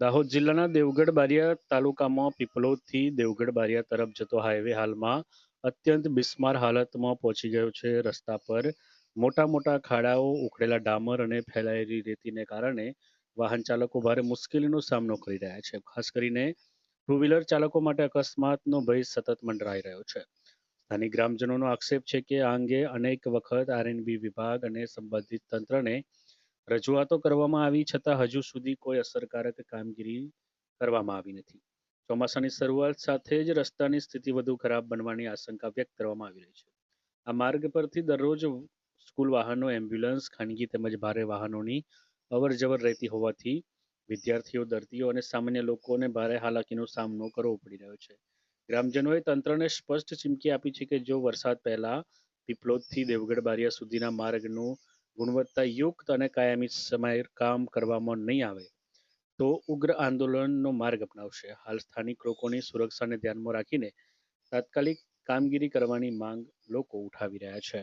દાહોદ જિલ્લાના દેવગઢ બારિયા તાલુકામાં પીપલોદથી દેવગઢ બારિયા તરફ જતો હાઈવે હાલમાં અત્યંત બિસ્માર હાલતમાં પહોંચી ગયો છે. રસ્તા પર મોટા મોટા ખાડાઓ, ઉખડેલા ડામર અને ફેલાયેલી રેતીને કારણે વાહન ચાલકો ભારે મુશ્કેલીનો સામનો કરી રહ્યા છે. ખાસ કરીને ટુ વ્હીલર ચાલકો માટે અકસ્માતનો ભય સતત મંડરાઈ રહ્યો છે. સ્થાનિક ગ્રામજનોનો આક્ષેપ છે કે આ અંગે અનેક વખત આરએનબી વિભાગ અને સંબંધિત તંત્રને રજૂઆતો કરવામાં આવી છતાં હજુ સુધી કોઈ અસરકારક કામગીરી કરવામાં આવી નથી. ચોમાસાની શરૂઆત સાથે જ રસ્તાની સ્થિતિ વધુ ખરાબ બનવાની આશંકા વ્યક્ત કરવામાં આવી રહી છે. આ માર્ગ પરથી દરરોજ સ્કૂલ વાહનો, એમ્બ્યુલન્સ, ખાનગી તેમજ ભારે વાહનોની અવરજવર રહેતી હોવાથી વિદ્યાર્થીઓ, દર્દીઓ અને સામાન્ય લોકોને ભારે હાલાકીનો સામનો કરવો પડી રહ્યો છે. ગ્રામજનોએ તંત્રને સ્પષ્ટ ચીમકી આપી છે કે જો વરસાદ પહેલા પીપલોદથી દેવગઢ બારિયા સુધીના માર્ગનું ગુણવત્તાયુક્ત અને કાયમી સમારકામ કરવામાં નહીં આવે તો ઉગ્ર આંદોલનનો માર્ગ અપનાવશે. હાલ સ્થાનિક લોકોની સુરક્ષાને ધ્યાનમાં રાખીને તાત્કાલિક કામગીરી કરવાની માંગ લોકો ઉઠાવી રહ્યા છે.